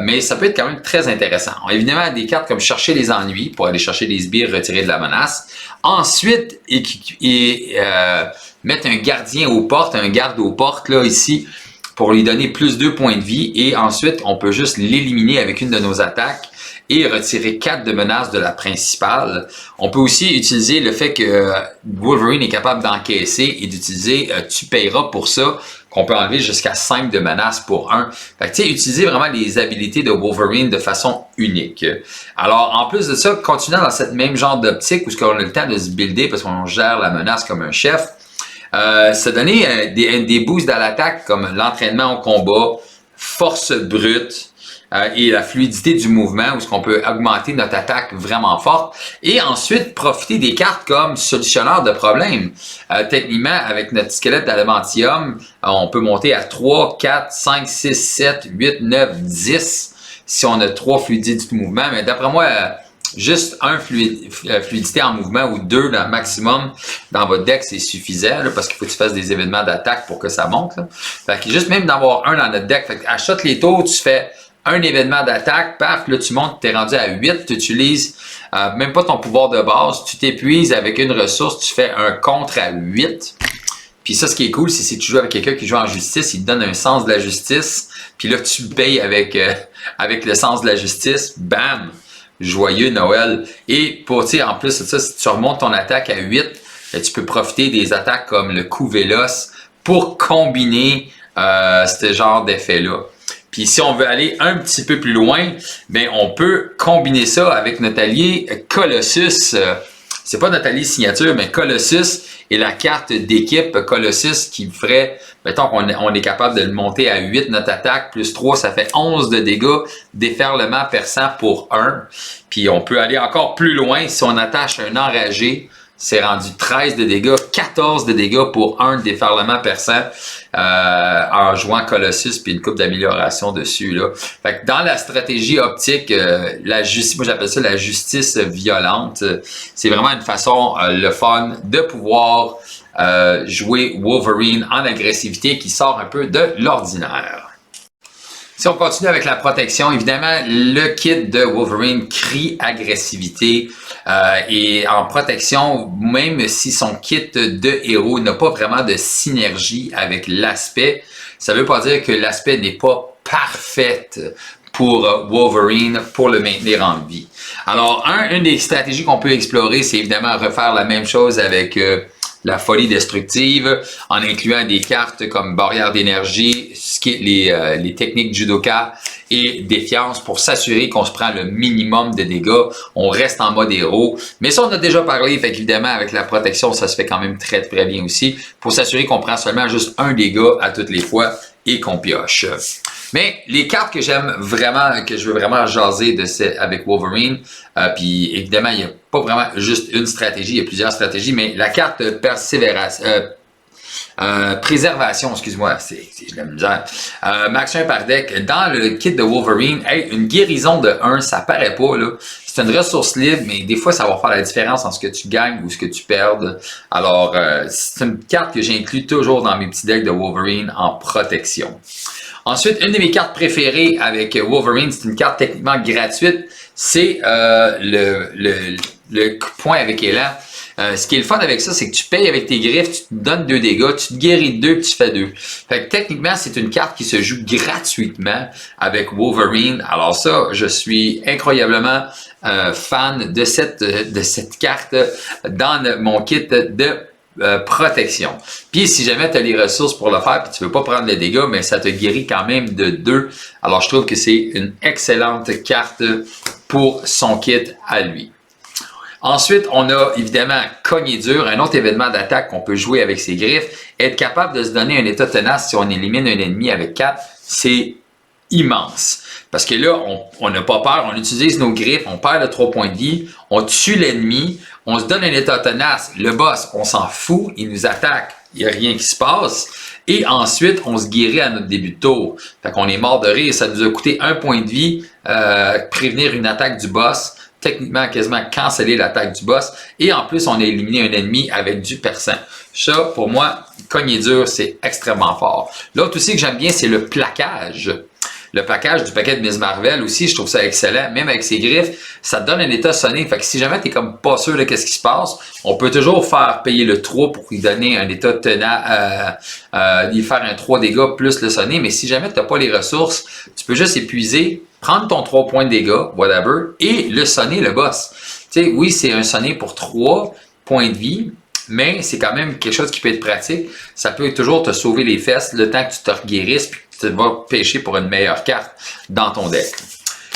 mais ça peut être quand même très intéressant. On a évidemment des cartes comme chercher les ennuis pour aller chercher des sbires retirés de la menace. Ensuite, mettre un gardien aux portes, un garde aux portes, là, ici, pour lui donner plus 2 points de vie. Et ensuite, on peut juste l'éliminer avec une de nos attaques et retirer 4 de menaces de la principale. On peut aussi utiliser le fait que Wolverine est capable d'encaisser et d'utiliser tu payeras pour ça, qu'on peut enlever jusqu'à 5 de menaces pour 1. Fait que, tu sais, utiliser vraiment les habilités de Wolverine de façon unique. Alors, en plus de ça, continuant dans cette même genre d'optique où on a le temps de se builder parce qu'on gère la menace comme un chef, se donner des boosts à l'attaque comme l'entraînement au combat, force brute et la fluidité du mouvement où on peut augmenter notre attaque vraiment forte et ensuite profiter des cartes comme solutionneur de problèmes. Techniquement, avec notre squelette d'adamantium, on peut monter à 3, 4, 5, 6, 7, 8, 9, 10 si on a 3 fluidités du mouvement, mais d'après moi, juste fluidité en mouvement ou 2 dans le maximum dans votre deck, c'est suffisant là, parce qu'il faut que tu fasses des événements d'attaque pour que ça monte. Là. Fait que juste même d'avoir un dans notre deck, fait que à chaque les tours, tu fais un événement d'attaque, paf, là tu montes, tu es rendu à 8, tu utilises même pas ton pouvoir de base, tu t'épuises avec une ressource, tu fais un contre à 8. Puis ça, ce qui est cool, c'est si tu joues avec quelqu'un qui joue en justice, il te donne un sens de la justice, puis là tu payes avec le sens de la justice, bam! Joyeux Noël. Et pour dire en plus de ça, si tu remontes ton attaque à 8, tu peux profiter des attaques comme le coup véloce pour combiner ce genre d'effet-là. Puis si on veut aller un petit peu plus loin, ben on peut combiner ça avec notre allié Colossus. c'est pas notre allié signature, mais Colossus est la carte d'équipe Colossus qui ferait, mettons qu'on est capable de le monter à 8 notre attaque, plus 3, ça fait 11 de dégâts, déferlement perçant pour 1. Puis on peut aller encore plus loin si on attache un enragé. C'est rendu 13 de dégâts, 14 de dégâts pour un déferlement perçant en jouant Colossus puis une coupe d'amélioration dessus. Là. Fait que dans la stratégie optique, la justice, moi j'appelle ça la justice violente. C'est vraiment une façon, le fun, de pouvoir jouer Wolverine en agressivité qui sort un peu de l'ordinaire. Si on continue avec la protection, évidemment, le kit de Wolverine crie agressivité et en protection, même si son kit de héros n'a pas vraiment de synergie avec l'aspect, ça ne veut pas dire que l'aspect n'est pas parfait pour Wolverine pour le maintenir en vie. Alors, une des stratégies qu'on peut explorer, c'est évidemment refaire la même chose avec la folie destructive, en incluant des cartes comme barrière d'énergie, les techniques judoka et défiance pour s'assurer qu'on se prend le minimum de dégâts. On reste en mode héros. Mais ça, on a déjà parlé, fait qu'évidemment, avec la protection, ça se fait quand même très, très bien aussi, pour s'assurer qu'on prend seulement juste un dégât à toutes les fois et qu'on pioche. Mais les cartes que j'aime vraiment, que je veux vraiment jaser avec Wolverine, puis évidemment, il n'y a pas vraiment juste une stratégie, il y a plusieurs stratégies, mais la carte préservation, excuse-moi, j'ai de la misère. Max 1 par deck, dans le kit de Wolverine, une guérison de 1, ça paraît pas, là. C'est une ressource libre, mais des fois, ça va faire la différence entre ce que tu gagnes ou ce que tu perdes. Alors, c'est une carte que j'inclus toujours dans mes petits decks de Wolverine en protection. Ensuite, une de mes cartes préférées avec Wolverine, c'est une carte techniquement gratuite, c'est le point avec élan. Ce qui est le fun avec ça, c'est que tu payes avec tes griffes, tu te donnes 2 dégâts, tu te guéris de 2 puis tu fais 2. Fait que techniquement, c'est une carte qui se joue gratuitement avec Wolverine. Alors ça, je suis incroyablement fan de cette carte dans mon kit de protection. Puis si jamais tu as les ressources pour le faire puis tu veux pas prendre les dégâts, mais ça te guérit quand même de 2. Alors je trouve que c'est une excellente carte pour son kit à lui. Ensuite, on a évidemment Cogner dur, un autre événement d'attaque qu'on peut jouer avec ses griffes. Être capable de se donner un état tenace si on élimine un ennemi avec 4, c'est immense. Parce que là, on n'a pas peur, on utilise nos griffes, on perd le 3 points de vie, on tue l'ennemi, on se donne un état tenace. Le boss, on s'en fout, il nous attaque, il n'y a rien qui se passe. Et ensuite, on se guérit à notre début de tour. Fait qu'on est mort de rire, ça nous a coûté 1 point de vie, prévenir une attaque du boss. Techniquement, quasiment canceller l'attaque du boss. Et en plus, on a éliminé un ennemi avec du perçant. Ça, pour moi, Cogner dur, c'est extrêmement fort. L'autre aussi que j'aime bien, c'est le plaquage. Le plaquage du paquet de Miss Marvel aussi, je trouve ça excellent. Même avec ses griffes, ça te donne un état sonné. Fait que si jamais t'es comme pas sûr de qu'est-ce qui se passe, on peut toujours faire payer le 3 pour lui donner un état tenant, lui faire un 3 dégâts plus le sonné. Mais si jamais t'as pas les ressources, tu peux juste épuiser, prendre ton 3 points de dégâts, whatever, et le sonner le boss. Tu sais, oui, c'est un sonné pour 3 points de vie, mais c'est quand même quelque chose qui peut être pratique. Ça peut toujours te sauver les fesses le temps que tu te reguérisses puis que tu vas pêcher pour une meilleure carte dans ton deck.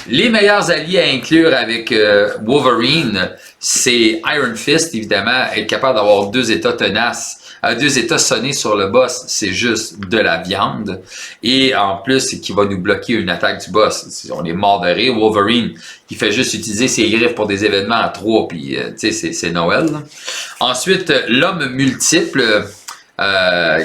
Les meilleurs alliés à inclure avec Wolverine, c'est Iron Fist, évidemment, être capable d'avoir 2 états tenaces. 2 états sonnés sur le boss, c'est juste de la viande. Et en plus, c'est qu'il va nous bloquer une attaque du boss. On est mort de rire. Wolverine, il fait juste utiliser ses griffes pour des événements à 3, puis tu sais, c'est Noël. Là. Ensuite, l'homme multiple,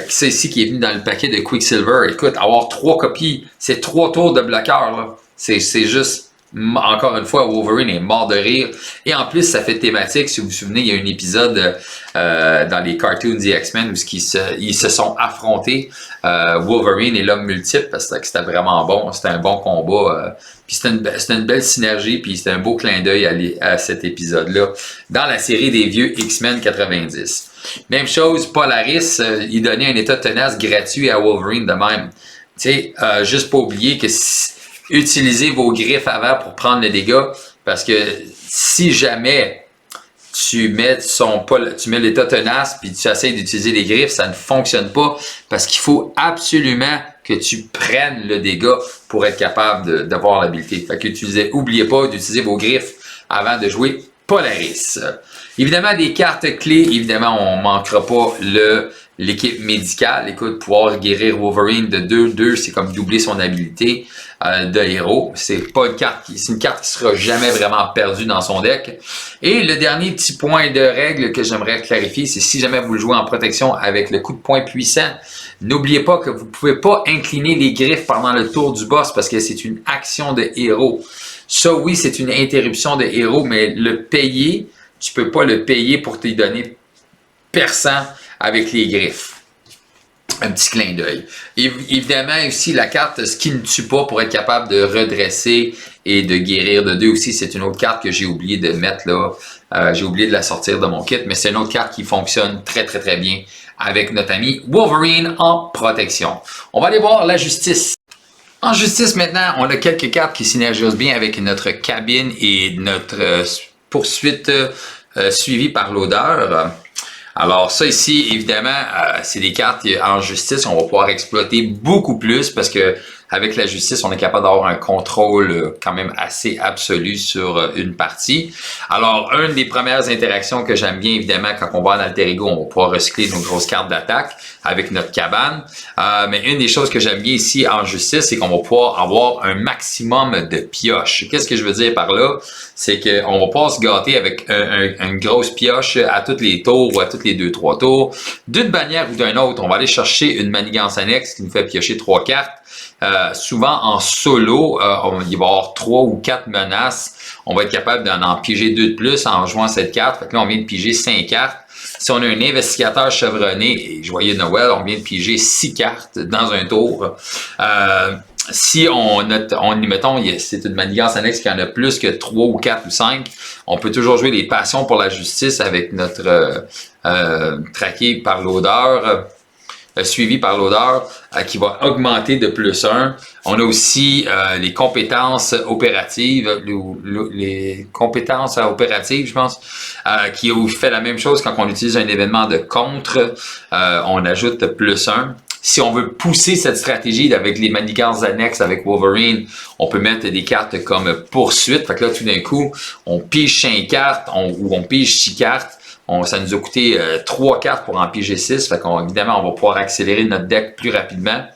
c'est ici qui est venu dans le paquet de Quicksilver. Écoute, avoir 3 copies, c'est 3 tours de bloqueur. Là. C'est juste... Encore une fois, Wolverine est mort de rire. Et en plus, ça fait thématique. Si vous vous souvenez, il y a un épisode dans les cartoons des X-Men où ils se sont affrontés, Wolverine et l'homme multiple, parce que c'était vraiment bon. C'était un bon combat. Puis c'était une belle synergie. Puis c'était un beau clin d'œil à cet épisode-là dans la série des vieux X-Men 90. Même chose, Polaris, il donnait un état tenace gratuit à Wolverine de même. Tu sais, juste pas oublier que utilisez vos griffes avant pour prendre le dégât, parce que si jamais tu mets l'état tenace puis tu essaies d'utiliser les griffes, ça ne fonctionne pas, parce qu'il faut absolument que tu prennes le dégât pour être capable d'avoir l'habilité. Fait que oubliez pas d'utiliser vos griffes avant de jouer Polaris. Évidemment, des cartes clés, évidemment, on ne manquera pas l'équipe médicale. Écoute, pouvoir guérir Wolverine de 2-2, c'est comme doubler son habilité de héros. C'est pas une carte c'est une carte qui sera jamais vraiment perdue dans son deck. Et le dernier petit point de règle que j'aimerais clarifier, c'est si jamais vous le jouez en protection avec le coup de poing puissant, n'oubliez pas que vous ne pouvez pas incliner les griffes pendant le tour du boss parce que c'est une action de héros. Ça, oui, c'est une interruption de héros, mais le payer, tu peux pas le payer pour te donner perçant avec les griffes. Un petit clin d'œil. Évidemment, aussi, la carte ce qui ne tue pas pour être capable de redresser et de guérir de 2 aussi, c'est une autre carte que j'ai oublié de mettre là. J'ai oublié de la sortir de mon kit, mais c'est une autre carte qui fonctionne très très très bien avec notre ami Wolverine en protection. On va aller voir la justice. En justice maintenant, on a quelques cartes qui synergisent bien avec notre cabine et notre poursuite suivie par l'odeur. Alors ça ici, évidemment, c'est des cartes en justice, on va pouvoir exploiter beaucoup plus parce que avec la justice, on est capable d'avoir un contrôle quand même assez absolu sur une partie. Alors, une des premières interactions que j'aime bien, évidemment, quand on va en alter ego, on va pouvoir recycler nos grosses cartes d'attaque avec notre cabane. Mais une des choses que j'aime bien ici en justice, c'est qu'on va pouvoir avoir un maximum de pioches. Qu'est-ce que je veux dire par là? C'est qu'on va pouvoir se gâter avec une grosse pioche à tous les tours ou à tous les 2-3 tours. D'une manière ou d'une autre, on va aller chercher une manigance annexe qui nous fait piocher 3 cartes. Souvent en solo, il va y avoir 3 ou 4 menaces. On va être capable d'en piger 2 de plus en jouant cette carte. Fait que là, on vient de piger 5 cartes. Si on a un investigateur chevronné, et joyeux Noël, on vient de piger 6 cartes dans un tour. Si mettons, c'est une manigance annexe qui en a plus que 3 ou 4 ou 5, on peut toujours jouer les passions pour la justice avec notre traqué par l'odeur. Suivi par l'odeur qui va augmenter de plus 1. On a aussi les compétences opératives, les compétences opératives, je pense, qui fait la même chose quand on utilise un événement de contre. On ajoute plus 1. Si on veut pousser cette stratégie avec les manigances annexes avec Wolverine, on peut mettre des cartes comme poursuite. Fait que là, tout d'un coup, on pige 5 cartes ou on pige 6 cartes. Ça nous a coûté 3 cartes pour en piger 6. Fait qu'évidemment, on va pouvoir accélérer notre deck plus rapidement.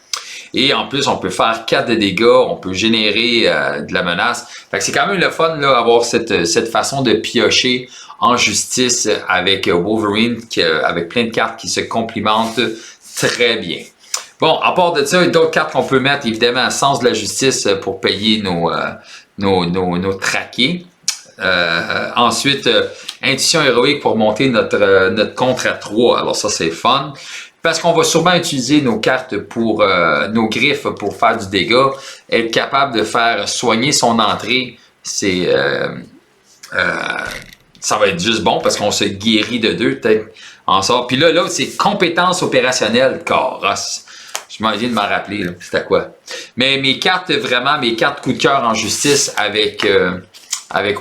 Et en plus, on peut faire 4 de dégâts, on peut générer de la menace. Fait que c'est quand même le fun là, avoir cette façon de piocher en justice avec Wolverine, avec plein de cartes qui se complimentent très bien. Bon, à part de ça, il y a d'autres cartes qu'on peut mettre, évidemment, Sens de la justice pour payer nos traqués. Ensuite, intuition héroïque pour monter notre contre à 3. Alors ça, c'est fun. Parce qu'on va sûrement utiliser nos cartes pour nos griffes pour faire du dégât. Être capable de faire soigner son entrée, c'est ça va être juste bon parce qu'on se guérit de 2 peut-être en sort. Puis là, c'est compétences opérationnelles, carrosse. Je m'en viens de m'en rappeler, c'était quoi. Mais mes cartes coup de cœur en justice avec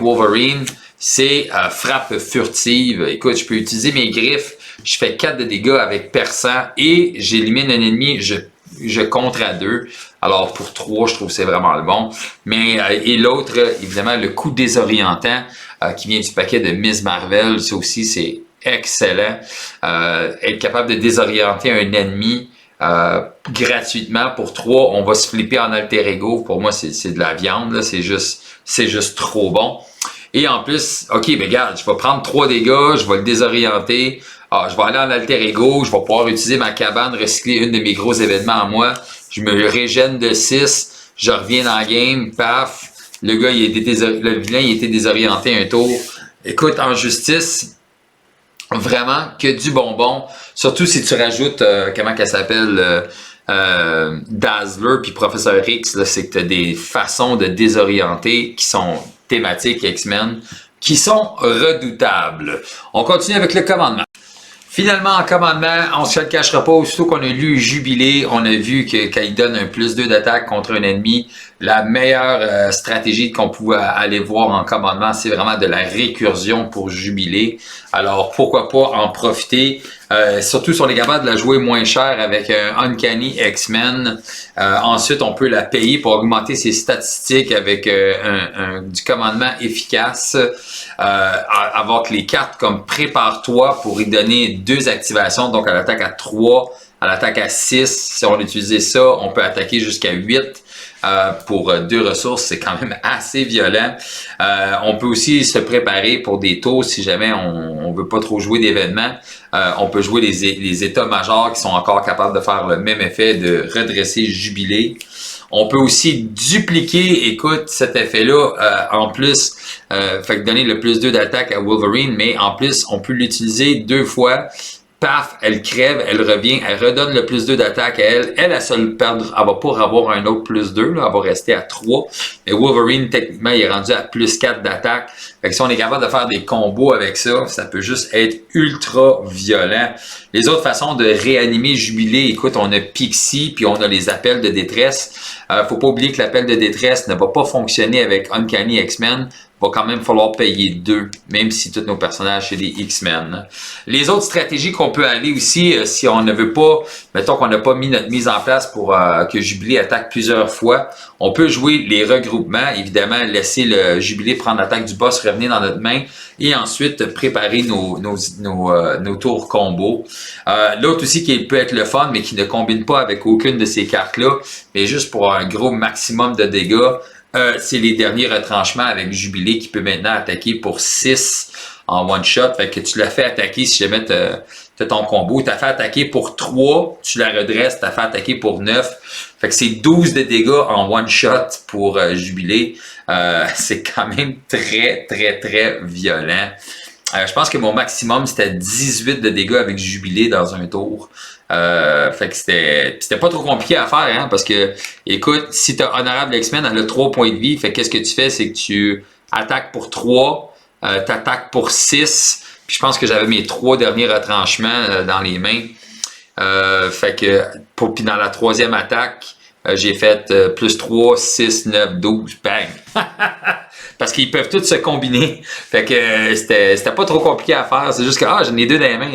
Wolverine, c'est frappe furtive. Écoute, je peux utiliser mes griffes, je fais 4 de dégâts avec perçant et j'élimine un ennemi, je contre à 2. Alors pour 3, je trouve que c'est vraiment le bon. Mais et l'autre, évidemment, le coup désorientant qui vient du paquet de Miss Marvel, ça aussi c'est excellent. Être capable de désorienter un ennemi gratuitement pour 3, on va se flipper en alter ego. Pour moi, c'est de la viande, c'est juste trop bon. Et en plus, ok, mais regarde, je vais prendre 3 dégâts, je vais le désorienter. Je vais aller en alter ego, je vais pouvoir utiliser ma cabane, recycler une de mes gros événements à moi. Je me régène de 6, je reviens dans la game, paf. Le gars, le vilain, il était désorienté un tour. Écoute, en justice, vraiment que du bonbon. Surtout si tu rajoutes, comment qu'elle s'appelle, Dazzler puis Professeur X, c'est que tu as des façons de désorienter qui sont thématiques X-Men, qui sont redoutables. On continue avec le commandement. Finalement, en commandement, on se le cachera pas, aussitôt qu'on a lu Jubilé, on a vu que quand il donne un +2 d'attaque contre un ennemi, la meilleure stratégie qu'on pouvait aller voir en commandement, c'est vraiment de la récursion pour Jubilé. Alors, pourquoi pas en profiter, surtout si on est capable de la jouer moins cher avec un Uncanny X-Men. Ensuite, on peut la payer pour augmenter ses statistiques avec du commandement efficace. Avoir les cartes comme prépare-toi pour y donner 2 activations, donc à l'attaque à 3, à l'attaque à 6. Si on utilisait ça, on peut attaquer jusqu'à 8. Pour 2 ressources, c'est quand même assez violent. On peut aussi se préparer pour des tours si jamais on veut pas trop jouer d'événements. On peut jouer les états majeurs qui sont encore capables de faire le même effet de redresser Jubilé. On peut aussi dupliquer, écoute, cet effet-là en plus, fait que donner le plus 2 d'attaque à Wolverine, mais en plus, on peut l'utiliser 2 fois. Paf, elle crève, elle revient, elle redonne le plus 2 d'attaque à elle. Elle se le perdre, elle va pas avoir un autre plus 2, là, elle va rester à 3. Mais Wolverine, techniquement, il est rendu à plus 4 d'attaque. Fait que si on est capable de faire des combos avec ça, ça peut juste être ultra violent. Les autres façons de réanimer Jubilé, écoute, on a Pixie, puis on a les appels de détresse. Faut pas oublier que l'appel de détresse ne va pas fonctionner avec Uncanny X-Men. Va quand même falloir payer 2, même si tous nos personnages c'est des X-Men. Les autres stratégies qu'on peut aller aussi, si on ne veut pas, mettons qu'on n'a pas mis notre mise en place pour que Jubilé attaque plusieurs fois, on peut jouer les regroupements, évidemment laisser le Jubilé prendre l'attaque du boss, revenir dans notre main, et ensuite préparer nos tours combos. L'autre aussi qui peut être le fun, mais qui ne combine pas avec aucune de ces cartes-là, mais juste pour un gros maximum de dégâts, c'est les derniers retranchements avec Jubilé qui peut maintenant attaquer pour 6 en one shot. Fait que tu l'as fait attaquer si jamais t'as ton combo. Tu as fait attaquer pour 3, tu la redresses, tu as fait attaquer pour 9. Fait que c'est 12 de dégâts en one shot pour Jubilé. C'est quand même très, très, très violent. Je pense que mon maximum c'était 18 de dégâts avec Jubilé dans un tour. Fait que c'était pas trop compliqué à faire, hein, parce que, écoute, si t'as Honorable X-Men, elle a 3 points de vie, fait qu'est-ce que tu fais, c'est que tu attaques pour 3, t'attaques pour 6, puis je pense que j'avais mes 3 derniers retranchements dans les mains. Fait que, puis dans la 3e attaque, j'ai fait plus 3, 6, 9, 12, bang! Parce qu'ils peuvent tous se combiner. Fait que c'était pas trop compliqué à faire. C'est juste que j'en ai 2 dans les mains.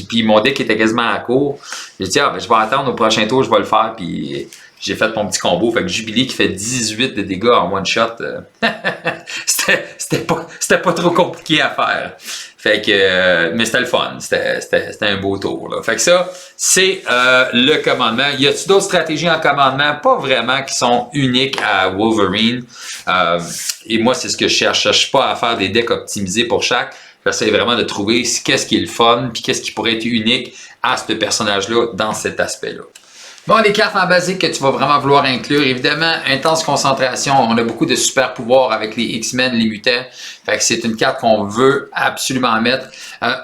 Puis mon deck était quasiment à court. J'ai dit je vais attendre au prochain tour, je vais le faire. Puis j'ai fait mon petit combo. Fait que Jubilé qui fait 18 de dégâts en one shot. C'était pas trop compliqué à faire. Fait que, mais c'était le fun. C'était un beau tour, là. Fait que ça, c'est le commandement. Y a-t-il d'autres stratégies en commandement? Pas vraiment qui sont uniques à Wolverine. Et moi, c'est ce que je cherche. Je cherche pas à faire des decks optimisés pour chaque. J'essaie vraiment de trouver qu'est-ce qui est le fun, puis qu'est-ce qui pourrait être unique à ce personnage-là dans cet aspect-là. Bon, les cartes en basique que tu vas vraiment vouloir inclure, évidemment, intense concentration. On a beaucoup de super pouvoirs avec les X-Men, les mutants. Fait que c'est une carte qu'on veut absolument mettre.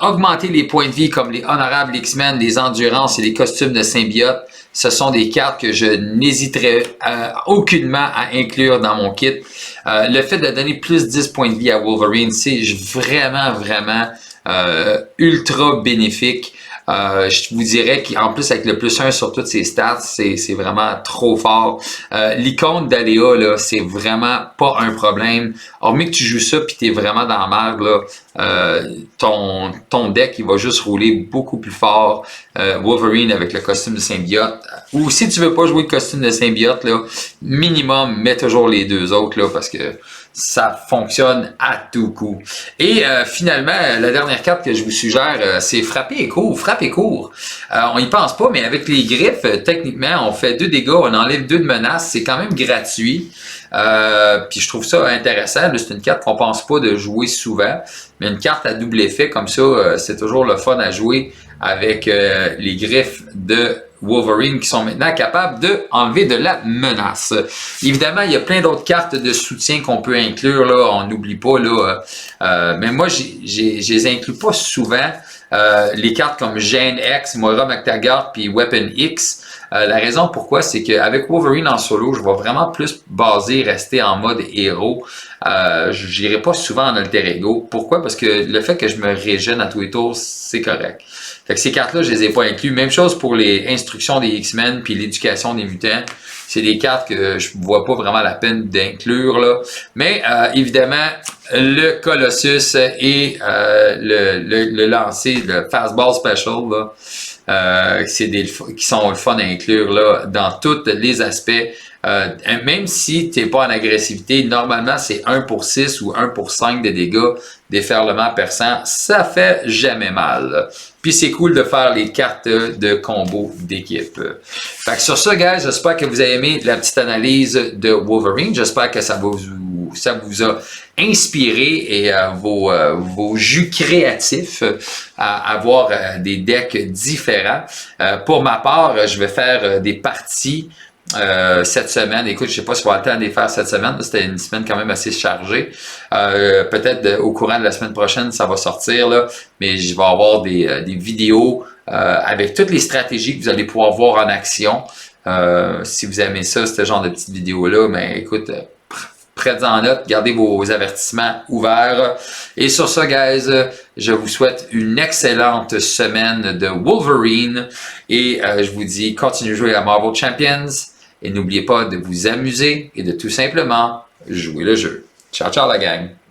Augmenter les points de vie comme les honorables X-Men, les endurances et les costumes de symbiote. Ce sont des cartes que je n'hésiterai aucunement à inclure dans mon kit. Le fait de donner plus 10 points de vie à Wolverine, c'est vraiment, vraiment ultra bénéfique. Je vous dirais qu'en plus avec le plus 1 sur toutes ses stats, c'est vraiment trop fort. L'icône d'Aléa, là, c'est vraiment pas un problème. Hormis que tu joues ça puis t'es vraiment dans la merde, là, ton deck il va juste rouler beaucoup plus fort. Wolverine avec le costume de symbiote. Ou si tu veux pas jouer le costume de symbiote, là, minimum, mets toujours les 2 autres là, parce que ça fonctionne à tout coup. Et finalement, la dernière carte que je vous suggère, c'est frapper et court. Frappe et court. On y pense pas, mais avec les griffes, techniquement, on fait 2 dégâts, on enlève 2 de menaces. C'est quand même gratuit. Puis je trouve ça intéressant. C'est une carte qu'on pense pas de jouer souvent. Mais une carte à double effet comme ça, c'est toujours le fun à jouer avec les griffes de Wolverine qui sont maintenant capables d'enlever de la menace. Évidemment, il y a plein d'autres cartes de soutien qu'on peut inclure, là, on n'oublie pas, là, mais moi, je les inclus pas souvent. Les cartes comme Jane X, Moira McTaggart puis Weapon X. La raison pourquoi, c'est qu'avec Wolverine en solo, je vais vraiment plus rester en mode héros. Je n'irai pas souvent en alter ego. Pourquoi? Parce que le fait que je me régène à tous les tours, c'est correct. Fait que ces cartes-là, je les ai pas inclus. Même chose pour les instructions des X-Men puis l'éducation des mutants. c'est des cartes que je vois pas vraiment la peine d'inclure, là. Mais évidemment, le Colossus et le lancer, le Fastball Special, là, c'est qui sont le fun à inclure là, dans tous les aspects. Même si tu n'es pas en agressivité, normalement c'est 1 pour 6 ou 1 pour 5 de dégâts, déferlement perçant, ça fait jamais mal. Puis c'est cool de faire les cartes de combo d'équipe. Fait que sur ça, guys, j'espère que vous avez aimé la petite analyse de Wolverine. J'espère que ça vous a inspiré et vos jus créatifs à avoir des decks différents. Pour ma part, je vais faire des parties cette semaine. Écoute, je sais pas si on va le temps de les faire cette semaine. C'était une semaine quand même assez chargée. Peut-être au courant de la semaine prochaine, ça va sortir, là, mais je vais avoir des vidéos avec toutes les stratégies que vous allez pouvoir voir en action. Si vous aimez ça, ce genre de petites vidéos-là, mais écoute, prenez en note, gardez vos avertissements ouverts. Et sur ça, guys, je vous souhaite une excellente semaine de Wolverine. Et je vous dis, continuez de jouer à Marvel Champions. Et n'oubliez pas de vous amuser et de tout simplement jouer le jeu. Ciao, ciao la gang!